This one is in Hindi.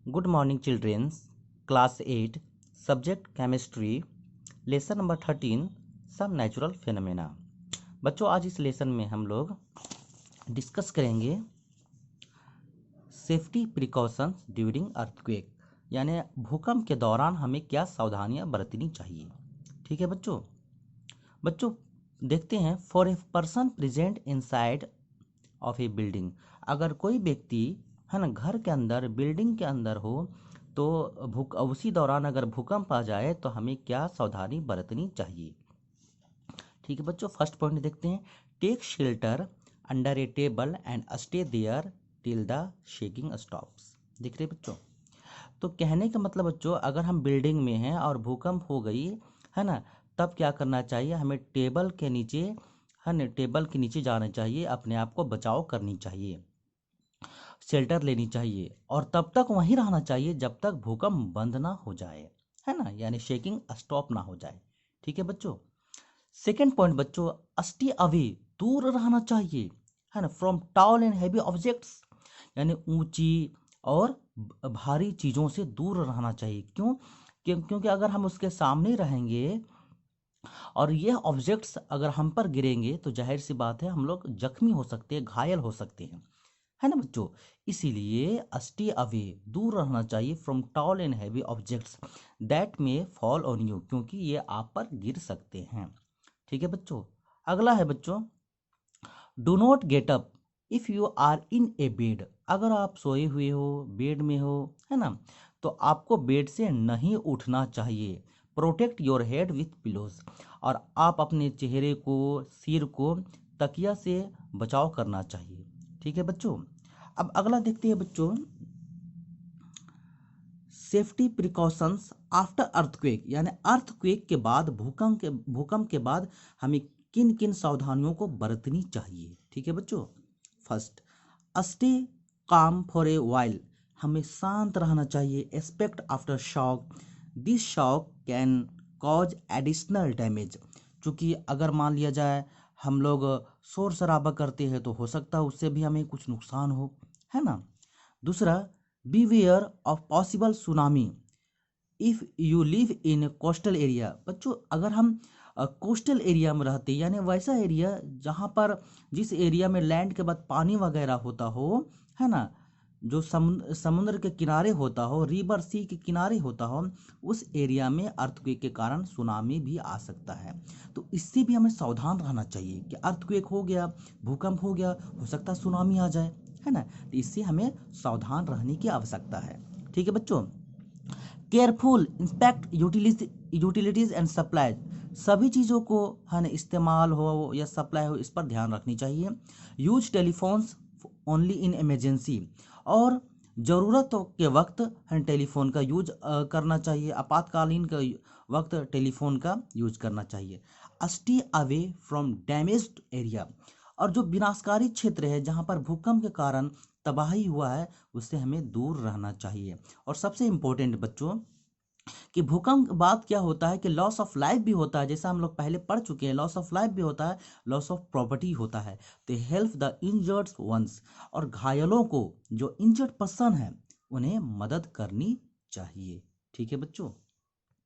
Good morning childrens. Class 8 subject chemistry, lesson number 13 some natural phenomena. बच्चों, आज इस लेसन में हम लोग डिस्कस करेंगे सेफ्टी प्रिकॉशंस ड्यूरिंग अर्थक्वेक, यानी भूकंप के दौरान हमें क्या सावधानियां बरतनी चाहिए। ठीक है बच्चों। बच्चों देखते हैं, for a person present inside of A building, अगर कोई व्यक्ति है ना घर के अंदर, बिल्डिंग के अंदर हो, तो उसी दौरान अगर भूकंप आ जाए तो हमें क्या सावधानी बरतनी चाहिए। ठीक है बच्चों, फर्स्ट पॉइंट देखते हैं, take shelter under a table and stay there till the shaking stops. देख रहे बच्चों, तो कहने का मतलब बच्चों, अगर हम बिल्डिंग में हैं और भूकंप हो गई है ना, तब क्या करना चाहिए, हमें टेबल के नीचे है ना, टेबल के नीचे जाना चाहिए, अपने आप को बचाव करनी चाहिए, शेल्टर लेनी चाहिए, और तब तक वहीं रहना चाहिए जब तक भूकंप बंद ना हो जाए, है ना, यानी शेकिंग स्टॉप ना हो जाए। ठीक है बच्चों। सेकेंड पॉइंट बच्चों, स्टे अवे, दूर रहना चाहिए, है ना, from tall and heavy objects, यानी ऊंची और भारी चीज़ों से दूर रहना चाहिए। क्योंकि अगर हम उसके सामने रहेंगे और ये ऑब्जेक्ट्स अगर हम पर गिरेंगे तो जाहिर सी बात है हम लोग जख्मी हो सकते हैं, घायल हो सकते हैं, है ना बच्चों। इसीलिए स्टे अवे, दूर रहना चाहिए, from tall and heavy objects that में फॉल ऑन यू, क्योंकि ये आप पर गिर सकते हैं। ठीक है बच्चों। अगला है बच्चों, do not get up if you are in a bed, अगर आप सोए हुए हो, बेड में हो, है ना, तो आपको बेड से नहीं उठना चाहिए। Protect your head with pillows, और आप अपने चेहरे को, सिर को तकिया से बचाव करना चाहिए। ठीक है बच्चों। अब अगला देखते हैं बच्चों, सेफ्टी प्रिकॉशंस आफ्टर अर्थक्वेक, यानी अर्थक्वेक के बाद, भूकंप के बाद हमें किन किन सावधानियों को बरतनी चाहिए। ठीक है बच्चों। First, stay calm for a while, हमें शांत रहना चाहिए। Expect after shock, this shock can cause additional damage, क्योंकि अगर मान लिया जाए हम लोग शोर शराबा करते हैं तो हो सकता है उससे भी हमें कुछ नुकसान हो, है ना। दूसरा, beware of possible tsunami if you live in coastal area, बच्चों अगर हम कोस्टल एरिया में रहते, यानी वैसा एरिया जहाँ पर, जिस एरिया में लैंड के बाद पानी वगैरह होता हो, है ना, जो समुद्र के किनारे होता हो, रिवर सी के किनारे होता हो, उस एरिया में अर्थक्वेक के कारण सुनामी भी आ सकता है। तो इससे भी हमें सावधान रहना चाहिए कि अर्थक्वेक हो गया, भूकंप हो गया, हो सकता है सुनामी आ जाए, है ना। तो इससे हमें सावधान रहने की आवश्यकता है। ठीक है बच्चों। Careful inspect utilities and supply, सभी चीज़ों को, है ना, इस्तेमाल हो या सप्लाई हो, इस पर ध्यान रखनी चाहिए। Use telephones only in emergency, और ज़रूरत के वक्त है टेलीफोन का यूज करना चाहिए, आपातकालीन का वक्त टेलीफोन का यूज करना चाहिए। Stay away from damaged area, और जो विनाशकारी क्षेत्र है जहाँ पर भूकंप के कारण तबाही हुआ है, उससे हमें दूर रहना चाहिए। और सबसे इम्पोर्टेंट बच्चों, कि भूकंप के बाद क्या होता है कि लॉस ऑफ लाइफ भी होता है, जैसा हम लोग पहले पढ़ चुके हैं, लॉस ऑफ लाइफ भी होता है, लॉस ऑफ प्रॉपर्टी होता है। तो हेल्प द इंजर्ड वंस, और घायलों को, जो इंजर्ड पर्सन है, उन्हें मदद करनी चाहिए। ठीक है बच्चों।